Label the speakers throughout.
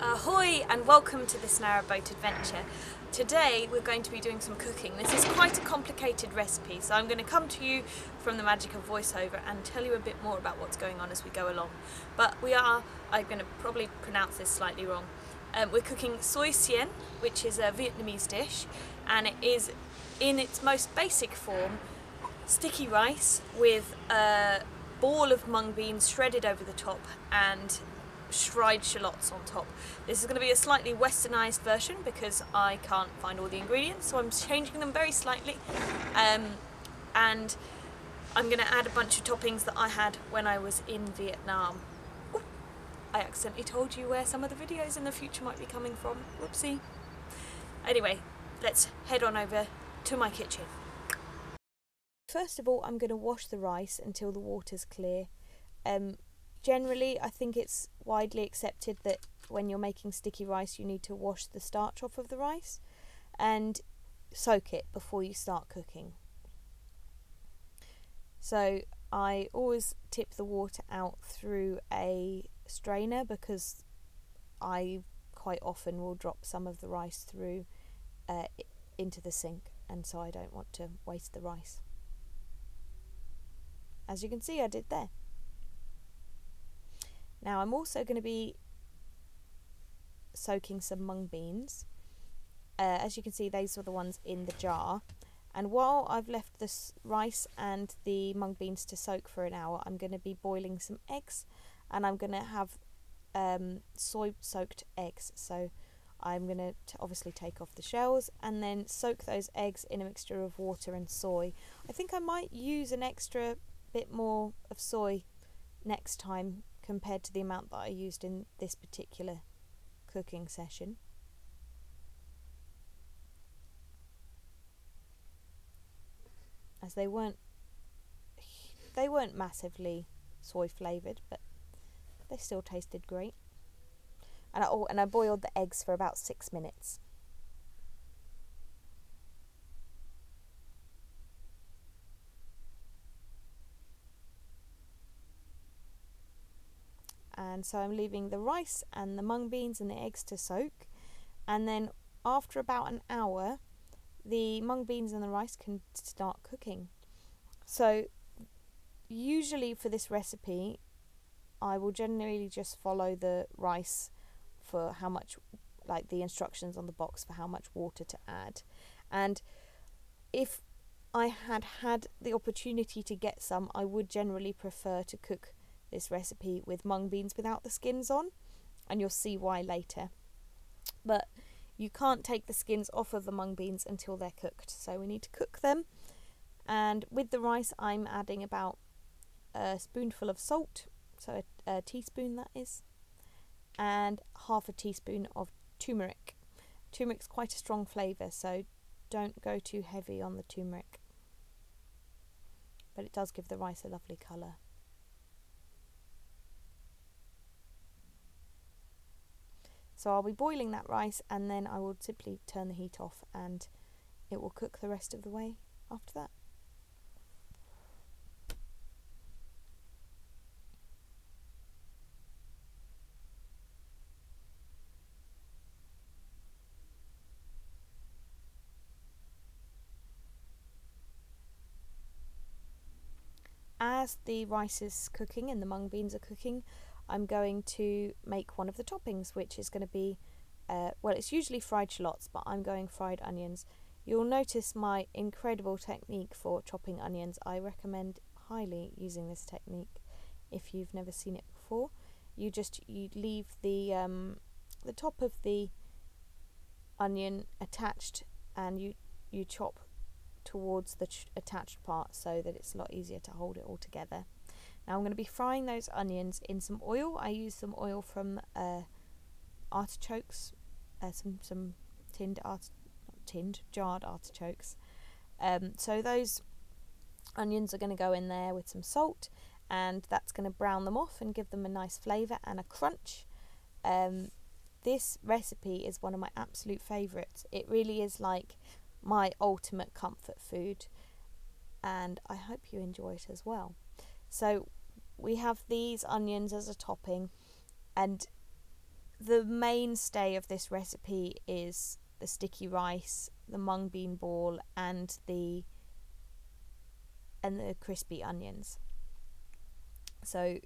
Speaker 1: Ahoy and welcome to this narrowboat adventure. Today we're going to be doing some cooking. This is quite a complicated recipe, so I'm going to come to you from the magic of voiceover and tell you a bit more about what's going on as we go along. But I'm going to probably pronounce this slightly wrong. We're cooking xôi xiên, which is a Vietnamese dish, and it is in its most basic form sticky rice with a ball of mung beans shredded over the top and fried shallots on top. This is going to be a slightly westernised version because I can't find all the ingredients, so I'm changing them very slightly, and I'm going to add a bunch of toppings that I had when I was in Vietnam. Ooh, I accidentally told you where some of the videos in the future might be coming from. Whoopsie. Anyway, let's head on over to my kitchen. First of all, I'm going to wash the rice until the water's clear. Generally, I think it's widely accepted that when you're making sticky rice, you need to wash the starch off of the rice and soak it before you start cooking. So I always tip the water out through a strainer because I quite often will drop some of the rice through into the sink, and so I don't want to waste the rice. As you can see, I did there. Now I'm also going to be soaking some mung beans. As you can see, these are the ones in the jar. And while I've left this rice and the mung beans to soak for an hour, I'm going to be boiling some eggs, and I'm going to have soy soaked eggs. So I'm going to obviously take off the shells and then soak those eggs in a mixture of water and soy. I think I might use an extra bit more of soy next time compared to the amount that I used in this particular cooking session. As they weren't massively soy flavoured, but they still tasted great. And I boiled the eggs for about 6 minutes. And so I'm leaving the rice and the mung beans and the eggs to soak, and then after about an hour the mung beans and the rice can start cooking. So usually for this recipe I will generally just follow the rice for how much, like the instructions on the box for how much water to add, and if I had the opportunity to get some, I would generally prefer to cook this recipe with mung beans without the skins on, and you'll see why later. But you can't take the skins off of the mung beans until they're cooked, so we need to cook them. And with the rice I'm adding about a spoonful of salt, so a teaspoon that is, and half a teaspoon of turmeric. Turmeric's quite a strong flavour, so don't go too heavy on the turmeric, but it does give the rice a lovely colour. So I'll be boiling that rice, and then I will simply turn the heat off and it will cook the rest of the way after that. As the rice is cooking and the mung beans are cooking, I'm going to make one of the toppings, which is going to be, well, it's usually fried shallots, but I'm going fried onions. You'll notice my incredible technique for chopping onions. I recommend highly using this technique if you've never seen it before. You leave the top of the onion attached, and you chop towards the attached part so that it's a lot easier to hold it all together. Now I'm going to be frying those onions in some oil. I use some oil from artichokes, some jarred artichokes. So those Onions are going to go in there with some salt, and that's going to brown them off and give them a nice flavour and a crunch. This recipe is one of my absolute favourites. It really is like my ultimate comfort food, and I hope you enjoy it as well. So we have these onions as a topping, and the mainstay of this recipe is the sticky rice, the mung bean ball, and the crispy onions. So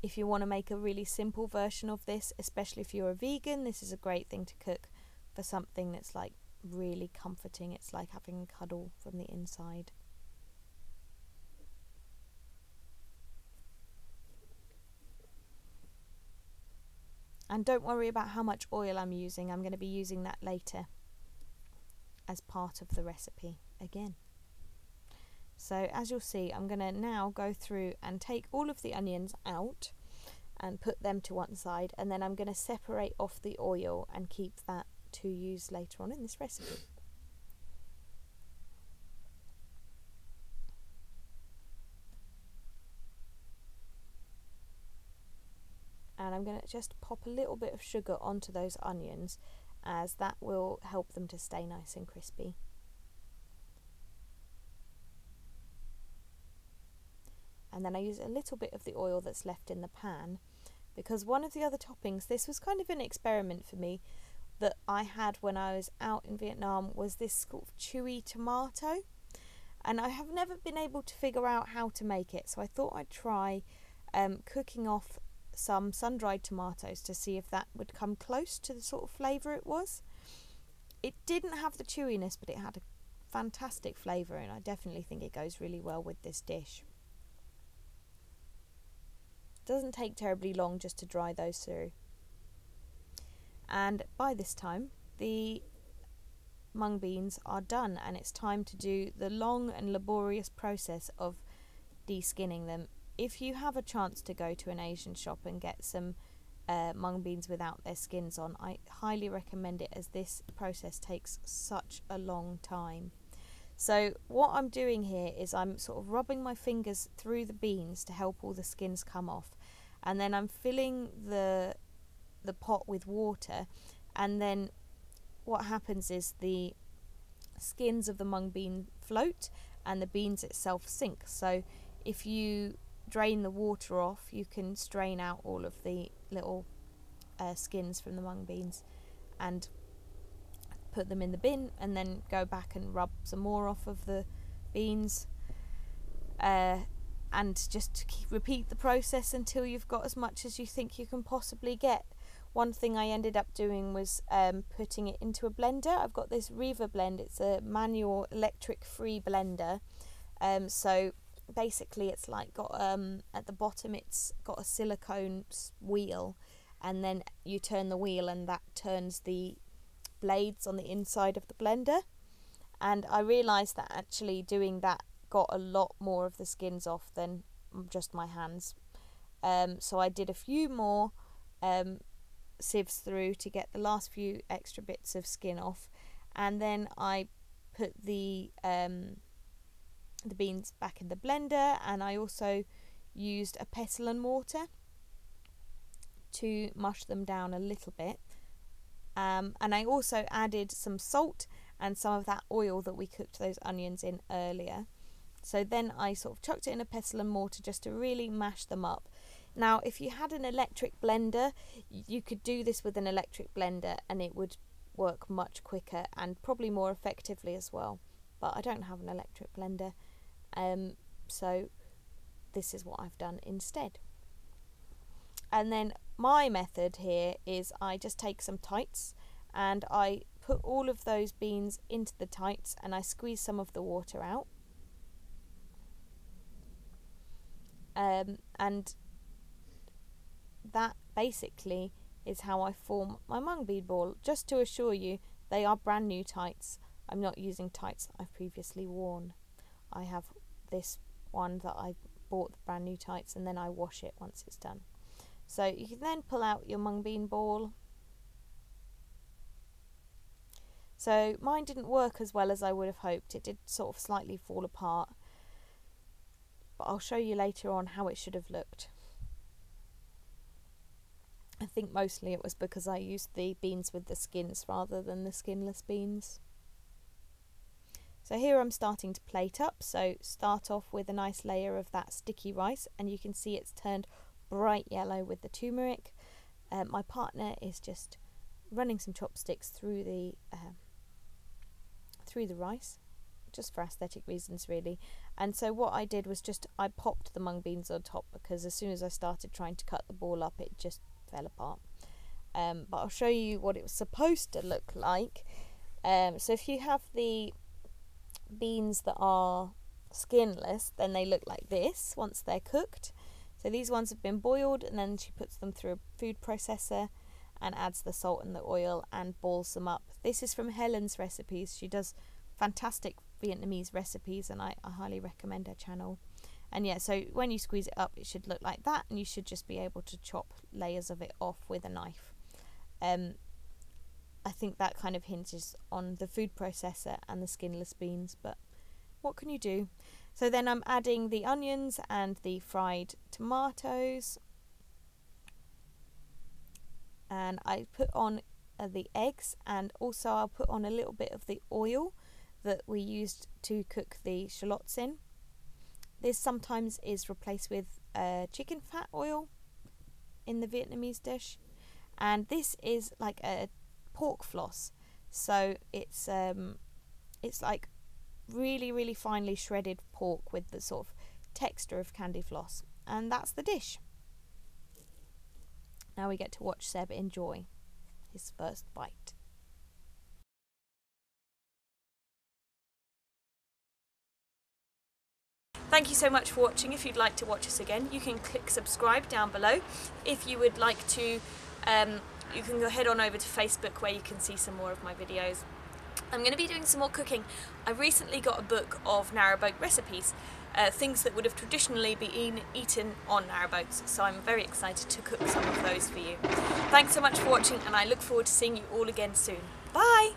Speaker 1: if you want to make a really simple version of this, especially if you're a vegan, this is a great thing to cook for something that's like really comforting. It's like having a cuddle from the inside. And don't worry about how much oil I'm using. I'm going to be using that later as part of the recipe again. So as you'll see, I'm going to now go through and take all of the onions out and put them to one side, and then I'm going to separate off the oil and keep that to use later on in this recipe. And I'm going to just pop a little bit of sugar onto those onions, as that will help them to stay nice and crispy. And then I use a little bit of the oil that's left in the pan, because one of the other toppings, this was kind of an experiment for me that I had when I was out in Vietnam, was this sort of chewy tomato, and I have never been able to figure out how to make it, so I thought I'd try cooking off some sun-dried tomatoes to see if that would come close to the sort of flavour it was. It didn't have the chewiness, but it had a fantastic flavour, and I definitely think it goes really well with this dish. Doesn't take terribly long just to dry those through. And by this time the mung beans are done, and it's time to do the long and laborious process of de-skinning them. If you have a chance to go to an Asian shop and get some mung beans without their skins on, I highly recommend it, as this process takes such a long time. So what I'm doing here is I'm sort of rubbing my fingers through the beans to help all the skins come off, and then I'm filling the pot with water, and then what happens is the skins of the mung bean float and the beans itself sink. So if you drain the water off, you can strain out all of the little skins from the mung beans and put them in the bin, and then go back and rub some more off of the beans, and just repeat the process until you've got as much as you think you can possibly get. One thing I ended up doing was putting it into a blender. I've got this Riva blend. It's a manual electric free blender, so basically it's like got at the bottom it's got a silicone wheel, and then you turn the wheel and that turns the blades on the inside of the blender. And I realised that actually doing that got a lot more of the skins off than just my hands, so I did a few more sieves through to get the last few extra bits of skin off, and then I put the beans back in the blender, and I also used a pestle and mortar to mush them down a little bit. And I also added some salt and some of that oil that we cooked those onions in earlier. So then I sort of chucked it in a pestle and mortar just to really mash them up. Now, if you had an electric blender, you could do this with an electric blender and it would work much quicker and probably more effectively as well. But I don't have an electric blender, so this is what I've done instead. And then my method here is I just take some tights and I put all of those beans into the tights and I squeeze some of the water out. And that basically is how I form my mung bean ball. Just to assure you, they are brand new tights. I'm not using tights that I've previously worn. I have this one that I bought the brand new tights, and then I wash it once it's done. So you can then pull out your mung bean ball. So mine didn't work as well as I would have hoped. It did sort of slightly fall apart. but I'll show you later on how it should have looked. I think mostly it was because I used the beans with the skins rather than the skinless beans. So here I'm starting to plate up, so start off with a nice layer of that sticky rice, and you can see it's turned bright yellow with the turmeric. My partner is just running some chopsticks through the rice, just for aesthetic reasons really. And so what I did was I popped the mung beans on top, because as soon as I started trying to cut the ball up, it just fell apart. But I'll show you what it was supposed to look like. So if you have the beans that are skinless, then they look like this once they're cooked. So these ones have been boiled, and then she puts them through a food processor and adds the salt and the oil and balls them up. This is from Helen's recipes. She does fantastic Vietnamese recipes, and I highly recommend her channel. And yeah, so when you squeeze it up, it should look like that, and you should just be able to chop layers of it off with a knife. I think that kind of hinges on the food processor and the skinless beans, but what can you do? So then I'm adding the onions and the fried tomatoes, and I put on the eggs, and also I'll put on a little bit of the oil that we used to cook the shallots in. This sometimes is replaced with chicken fat oil in the Vietnamese dish, and this is like a pork floss, so it's like really finely shredded pork with the sort of texture of candy floss, and that's the dish. Now we get to watch Seb enjoy his first bite. Thank you so much for watching. If you'd like to watch us again, you can click subscribe down below. If you would like to, you can go head on over to Facebook, where you can see some more of my videos. I'm going to be doing some more cooking. I recently got a book of narrowboat recipes, things that would have traditionally been eaten on narrowboats, so I'm very excited to cook some of those for you. Thanks so much for watching, and I look forward to seeing you all again soon. Bye!